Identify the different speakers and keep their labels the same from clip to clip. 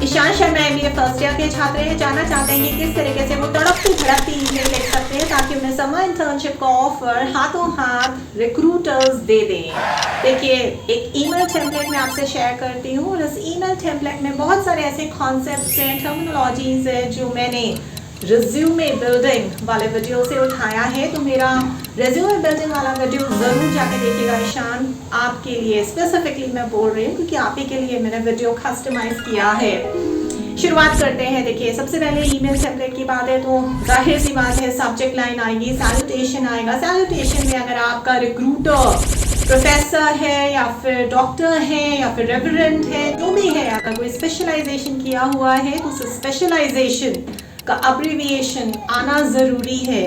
Speaker 1: Ishan Sharma MBA first year के छात्र हैं, जानना चाहते हैं कि किस तरीके से वो तड़पती भड़कती ईमेल लिख सकते हैं ताकि उन्हें समर इंटर्नशिप का ऑफर हाथों हाथ रिक्रूटर्स दे दें। देखिए, एक ईमेल टेम्पलेट मैं आपसे शेयर करती हूँ और इस ईमेल टेम्पलेट में बहुत सारे ऐसे कॉन्सेप्ट्स हैं, टर्मिनोलॉजीज है जो मैंने रिज्यूमे बिल्डिंग वाले वीडियो से उठाया है। तो मेरा रिज्यूमे बिल्डिंग वाला वीडियो ज़रूर जाके देखिएगा। ईशान, आपके लिए स्पेसिफिकली मैं बोल रही हूँ क्योंकि आप ही के लिए मैंने वीडियो कस्टमाइज किया है। शुरुआत करते हैं। देखिए, सबसे पहले ईमेल टेम्पलेट की बात है तो जाहिर सी बात है, सब्जेक्ट लाइन आएगी, सैल्यूटेशन आएगा। सैल्यूटेशन में अगर आपका रिक्रूटर प्रोफेसर है या फिर डॉक्टर है या फिर रेवरेंड है, जो भी है, अगर कोई स्पेशलाइजेशन किया हुआ है तो उस स्पेशलाइजेशन का अब्रीविएशन आना ज़रूरी है।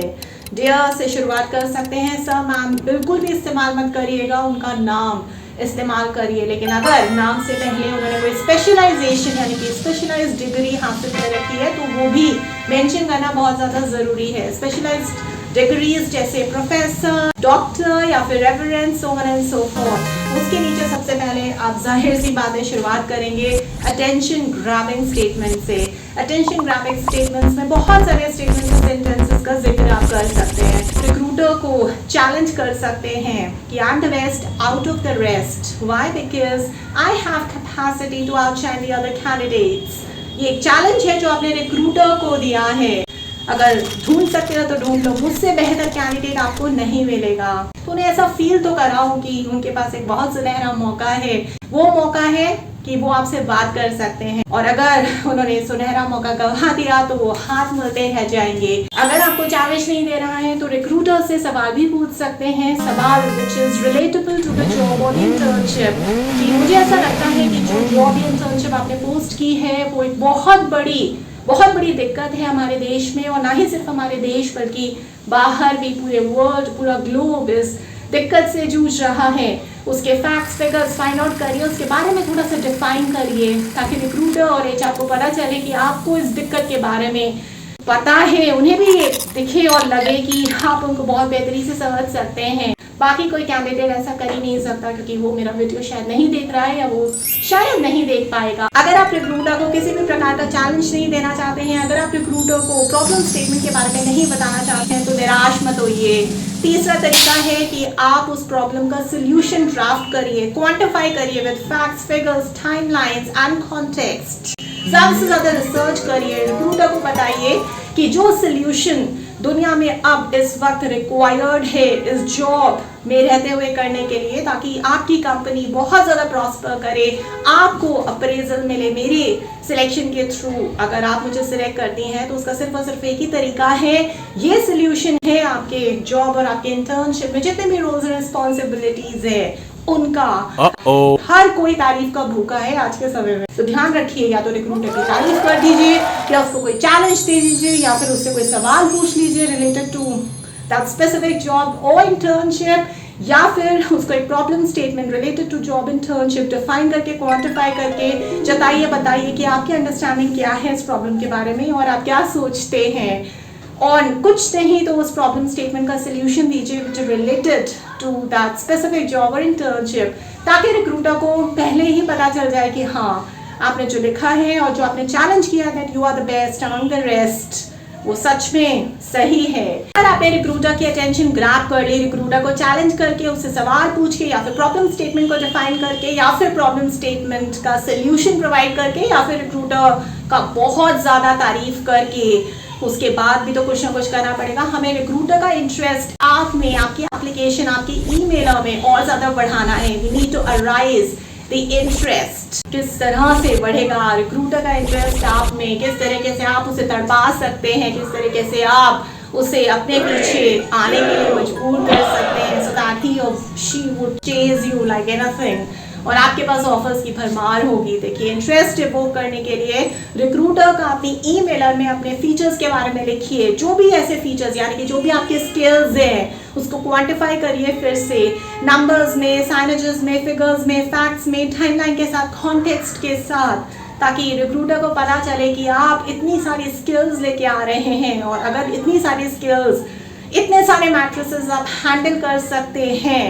Speaker 1: डियर से शुरुआत कर सकते हैं। सर, मैम, बिल्कुल भी इस्तेमाल मत करिएगा, उनका नाम इस्तेमाल करिए। लेकिन अगर नाम से पहले उन्होंने कोई स्पेशलाइजेशन यानी कि स्पेशलाइज्ड डिग्री हासिल कर रखी है तो वो भी मेंशन करना बहुत ज़्यादा ज़रूरी है। स्पेशलाइज्ड डिग्रीज जैसे प्रोफेसर, डॉक्टर या फिर reverend, so on and so forth. उसके नीचे सबसे पहले आप जाहिर सी बात है शुरुआत करेंगे अटेंशन ग्रैबिंग स्टेटमेंट से। अटेंशन ग्रैबिंग स्टेटमेंट्स में बहुत सारे स्टेटमेंट्स और सेंटेंसेस का जिक्र आप कर सकते हैं। रिक्रूटर को चैलेंज कर सकते हैं कि I am the best out of the rest. Why? Because I have capacity to outshine the other candidates. ये एक चैलेंज है जो आपने रिक्रूटर को दिया है। अगर ढूंढ सकते हो तो ढूंढ लो, मुझसे बेहतर कैंडिडेट आपको नहीं मिलेगा। तो उन्हें ऐसा फील तो कराओ कि उनके पास एक बहुत सुनहरा मौका है। वो मौका है कि वो आपसे बात कर सकते हैं और अगर उन्होंने सुनहरा मौका गवा दिया तो वो हाथ मलते रह जाएंगे। अगर आपको चैलेंज नहीं दे रहा है तो रिक्रूटर से सवाल भी पूछ सकते हैं, सवाल which is relatable to the job or internship। कि मुझे ऐसा लगता है कि जो जॉब इंटर्नशिप आपने पोस्ट की है वो एक बहुत बड़ी दिक्कत है हमारे देश में, और ना ही सिर्फ हमारे देश बल्कि बाहर भी पूरे वर्ल्ड, पूरा ग्लोब इस दिक्कत से जूझ रहा है। उसके फैक्ट्स फिगर्स फाइंड आउट करिए, उसके बारे में थोड़ा सा डिफाइन करिए ताकि रिक्रूटर और HR को पता चले कि आपको इस दिक्कत के बारे में पता है, उन्हें भी दिखे और लगे कि आप उनको बहुत बेहतरी से समझ सकते हैं। बाकी कोई कैंडिडेट ऐसा कर ही नहीं सकता क्योंकि वो मेरा वीडियो शायद नहीं देख रहा है या वो शायद नहीं देख पाएगा। अगर आप रिक्रूटर को किसी भी प्रकार का चैलेंज नहीं देना चाहते हैं, अगर आप रिक्रूटर को प्रॉब्लम स्टेटमेंट के बारे में नहीं बताना चाहते हैं तो निराश मत होइए। तीसरा तरीका है कि आप उस प्रॉब्लम का सोल्यूशन ड्राफ्ट करिए, क्वांटिफाई करिए with facts, figures, timelines and context. ज़्यादा से ज़्यादा रिसर्च करिए, रिक्रूटर को बताइए कि जो सोल्यूशन दुनिया में अब इस वक्त रिक्वायर्ड है इस जॉब में रहते हुए करने के लिए, ताकि आपकी कंपनी बहुत ज़्यादा प्रॉस्पर करे, आपको अप्रेजल मिले मेरे सिलेक्शन के थ्रू। अगर आप मुझे सिलेक्ट करती हैं तो उसका सिर्फ और सिर्फ एक ही तरीका है, ये सोल्यूशन है आपके जॉब और आपके इंटर्नशिप में जितने भी रोल्स एंड रिस्पॉन्सिबिलिटीज है उनका। हर कोई तारीफ का भूखा है आज के समय में, तो ध्यान रखिए, या तो रिक्रूटर की तारीफ कर दीजिए या उसको कोई चैलेंज दे दीजिए या फिर उससे कोई सवाल पूछ लीजिए related to that specific job और इंटर्नशिप, या फिर उसको एक problem statement related to job internship define करके, क्वांटिफाई करके जताइए, बताइए कि आपकी अंडरस्टैंडिंग क्या है इस प्रॉब्लम के बारे में और आप क्या सोचते हैं। और कुछ नहीं तो उस प्रॉब्लम स्टेटमेंट का सोल्यूशन दीजिए which related to that specific job और इंटर्नशिप, ताकि रिक्रूटर को पहले ही पता चल जाए कि हाँ, आपने जो लिखा है और जो आपने चैलेंज किया that you are the best among the rest, वो सच में सही है। अगर आपने रिक्रूटर की अटेंशन ग्रैब कर ली, रिक्रूटर को चैलेंज करके, उससे सवाल पूछ के, या फिर प्रॉब्लम स्टेटमेंट को डिफाइन करके, या फिर प्रॉब्लम स्टेटमेंट का सोल्यूशन प्रोवाइड करके, या फिर रिक्रूटर का बहुत ज़्यादा तारीफ करके, उसके बाद भी तो कुछ ना कुछ करना पड़ेगा। हमें रिक्रूटर का इंटरेस्ट आप में, आपकी एप्लीकेशन, आपकी ईमेल में और ज़्यादा बढ़ाना है। We need to arise the interest. किस तरह से बढ़ेगा रिक्रूटर का इंटरेस्ट आप में, किस तरीके से आप उसे तड़पा सकते हैं, किस तरीके से आप उसे अपने पीछे आने के लिए मजबूर कर सकते हैं, सो दैट ही और she would chase you like anything और आपके पास ऑफर्स की भरमार होगी। देखिए, इंटरेस्ट इवोक करने के लिए रिक्रूटर का अपनी ईमेलर में अपने फीचर्स के बारे में लिखिए, जो भी ऐसे फीचर्स यानी कि जो भी आपके स्किल्स हैं उसको क्वांटिफाई करिए, फिर से नंबर्स में, साइनेजेस में, फिगर्स में, फैक्ट्स में, टाइमलाइन के साथ, कॉन्टेक्स्ट के साथ, ताकि रिक्रूटर को पता चले कि आप इतनी सारी स्किल्स लेके आ रहे हैं। और अगर इतनी सारी स्किल्स, इतने सारे मैट्रिसेस आप हैंडल कर सकते हैं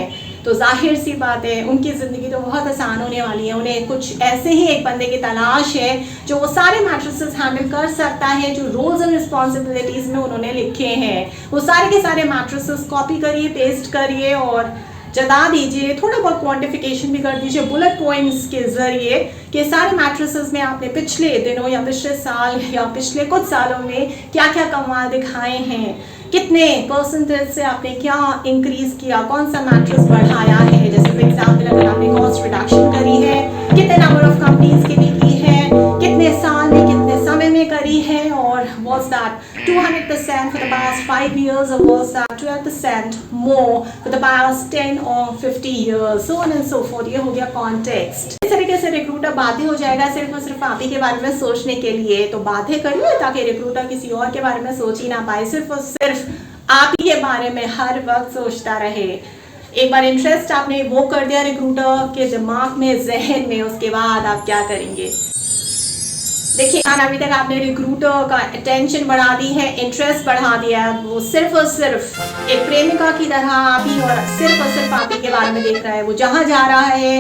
Speaker 1: तो जाहिर सी बात है उनकी ज़िंदगी तो बहुत आसान होने वाली है। उन्हें कुछ ऐसे ही एक बंदे की तलाश है जो वो सारे मैट्रिसेस हैंडल कर सकता है, जो रोल्स एंड रिस्पॉन्सिबिलिटीज़ में उन्होंने लिखे हैं वो सारे के सारे मैट्रिसेस कॉपी करिए, पेस्ट करिए और जता दीजिए। थोड़ा बहुत क्वांटिफिकेशन भी कर दीजिए बुलेट पॉइंट्स के ज़रिए कि सारे मैट्रिसेस में आपने पिछले दिनों या पिछले साल या पिछले कुछ सालों में क्या क्या कमाल दिखाए हैं, कितने परसेंटेज से आपने क्या इंक्रीज किया, कौन सा मैट्रिक्स बढ़ाया है। जैसे फॉर एग्जाम्पल अगर आपने कॉस्ट रिडक्शन करी है, कितने नंबर ऑफ कंपनीज के लिए की है, कितने साल में कितने समय में करी है, और was that 200% for the past 5 years or was that 12% more for the past 10 or 50 years, so on and so forth। ये हो गया कॉन्टेक्स्ट। इस तरीके से रिक्रूटर बाध्य हो जाएगा सिर्फ और सिर्फ आप ही के बारे में सोचने के लिए। तो बाध्य करिए ताकि रिक्रूटर किसी और के बारे में सोच ही ना पाए, सिर्फ और सिर्फ आप ही के बारे में हर वक्त सोचता रहे। एक बार इंटरेस्ट आपने वो कर दिया रिक्रूटर के दिमाग में, जहन में, उसके बाद आप क्या करेंगे। देखिए अभी तक आपने रिक्रूटर का अटेंशन बढ़ा दी है, इंटरेस्ट बढ़ा दिया है। वो सिर्फ और सिर्फ एक प्रेमिका की तरह आप ही और सिर्फ आप ही के बारे में देख रहा है। वो जहाँ जा रहा है,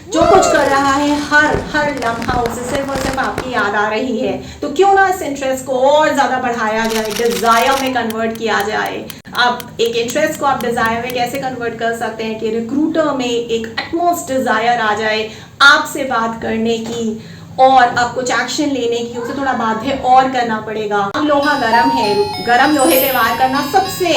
Speaker 1: जो कुछ कर रहा है, हर लम्हा उसे सिर्फ और सिर्फ आपकी याद आ रही है। तो क्यों ना इस इंटरेस्ट को और ज़्यादा बढ़ाया जाए, डिज़ायर में कन्वर्ट किया जाए। अब एक इंटरेस्ट को आप डिज़ायर में कैसे कन्वर्ट कर सकते हैं कि रिक्रूटर में एक एटमोस्ट डिज़ायर आ जाए आपसे बात करने की और अब कुछ एक्शन लेने की। उसे थोड़ा बाध्य और करना पड़ेगा। लोहा गर्म है, गर्म लोहे पे वार करना सबसे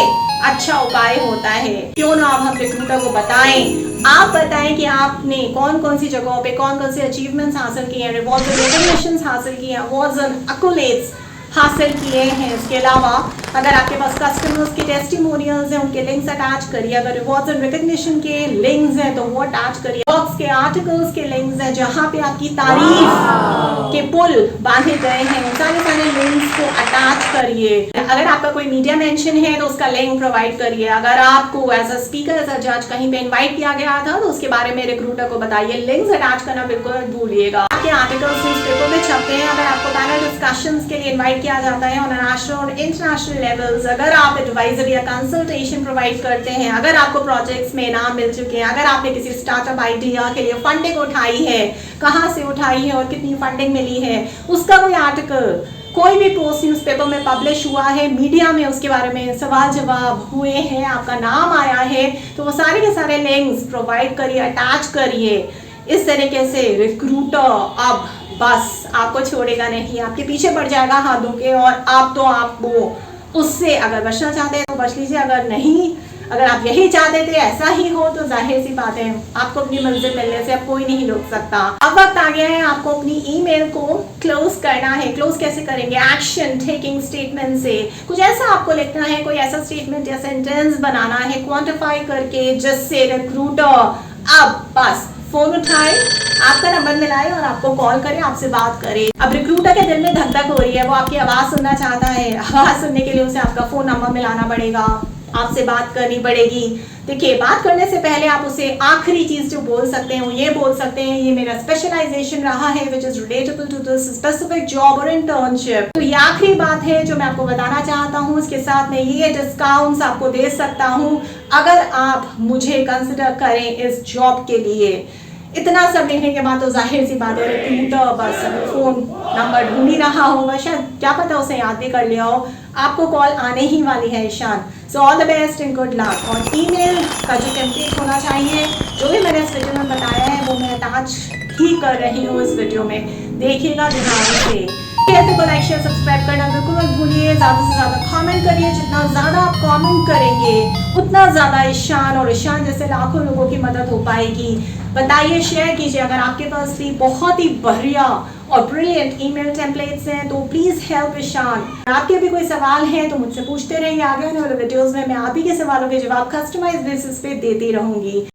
Speaker 1: अच्छा उपाय होता है। क्यों ना अब हम रिक्रूटर को बताएं, आप बताएं कि आपने कौन कौन सी जगहों पे कौन कौन से अचीवमेंट्स हासिल किए हैं, रिवॉर्ड्स एंड रिकॉग्निशंस हासिल किए हैं, अवार्ड्स एंड एक्कोलेड्स हासिल किए हैं। इसके अलावा अगर आपके पास कस्टमर्स के टेस्टिमोनियल्स हैं, उनके लिंक्स अटैच करिए। अगर रिवॉर्ड्स एंड रिकॉग्निशन के लिंक्स हैं तो वो अटैच करिए। ब्लॉग्स के आर्टिकल्स के लिंक्स हैं जहां पे आपकी तारीफ के पुल बांधे गए हैं, उन सारे लिंक्स को अटैच करिए। अगर आपका कोई मीडिया मेंशन है तो उसका लिंक प्रोवाइड करिए। अगर आपको as a speaker, as a जज कहीं पे इन्वाइट किया गया था तो उसके बारे में रिक्रूटर को बताइए। लिंक्स अटैच करना बिल्कुल भूलिएगा। आपके आर्टिकल्स न्यूज़पेपर में छपते हैं। अगर आपको पैनल डिस्कशंस के लिए इन्वाइट किया जाता है ऑन नेशनल और इंटरनेशनल लेवल्स, अगर आप एडवाइजरी या कंसल्टेशन प्रोवाइड करते हैं, अगर आपको प्रोजेक्ट्स में इनाम मिल चुके हैं, अगर आपने किसी स्टार्टअप आइडिया के लिए फंडिंग उठाई है, कहाँ से उठाई है और कितनी फंडिंग मिली है, उसका कोई आर्टिकल, कोई भी पोस्ट न्यूज़पेपर में पब्लिश हुआ है, मीडिया में उसके बारे में सवाल जवाब हुए हैं, आपका नाम आया है, तो वो सारे के सारे लिंक्स प्रोवाइड करिए, अटैच करिए। इस तरीके से रिक्रूटर अब बस आपको छोड़ेगा नहीं, आपके पीछे पड़ जाएगा हाथों के। और आप तो आपको उससे अगर बचना चाहते हैं तो बच लीजिए, अगर नहीं, अगर आप यही चाहते थे ऐसा ही हो तो जाहिर सी बात है आपको अपनी मंजिल मिलने से अब कोई नहीं रोक सकता। अब वक्त आ गया है आपको अपनी ईमेल को क्लोज करना है। क्लोज कैसे करेंगे? एक्शन टेकिंग स्टेटमेंट से। कुछ ऐसा आपको लिखना है, कोई ऐसा स्टेटमेंट या सेंटेंस बनाना है क्वांटिफाई करके, जिससे रिक्रूटर अब बस फोन उठाए, आपका नंबर मिलाए और आपको कॉल करे, आपसे बात करे। अब रिक्रूटर के दिल में धक धक हो रही है, वो आपकी आवाज़ सुनना चाहता है। आवाज़ सुनने के लिए उसे आपका फ़ोन नंबर मिलाना पड़ेगा, आपसे बात करनी पड़ेगी। देखिए, बात करने से पहले आप उसे आखिरी चीज़ जो बोल सकते हैं वो ये बोल सकते हैं, ये मेरा स्पेशलाइजेशन रहा है which is relatable to this specific job और इंटर्नशिप। तो ये आखिरी बात है जो मैं आपको बताना चाहता हूँ। इसके साथ मैं ये डिस्काउंट्स आपको दे सकता हूँ अगर आप मुझे कंसिडर करें इस जॉब के लिए। इतना सब लिखने के बाद तो जाहिर सी बात है रिक्रूटर बस फ़ोन नंबर ढूंढ ही रहा होगा, शायद क्या पता उसे याद भी कर लिया हो। आपको कॉल आने ही वाली है Ishan. So all the best and good luck. और ईमेल का जो टेम्पलेट होना चाहिए, जो भी मैंने इस वीडियो में बताया है वो मैं अटैच ही कर रही हूँ इस वीडियो में, देखिएगा ध्यान से। को लाइक शेयर सब्सक्राइब करना बिल्कुल मत भूलिए। ज़्यादा से ज़्यादा कमेंट करिए, जितना ज़्यादा आप कमेंट करेंगे उतना ज़्यादा ईशान और ईशान जैसे लाखों लोगों की मदद हो पाएगी। बताइए, शेयर कीजिए। अगर आपके पास भी बहुत ही बढ़िया और ब्रिलियंट ईमेल टेम्पलेट्स हैं तो प्लीज़ हेल्प ईशान। आपके भी कोई सवाल हैं तो मुझसे पूछते रहिए। आगे आने वाले वीडियोज़ में मैं आप ही के सवालों के जवाब कस्टमाइज बेसिस पे देती रहूँगी।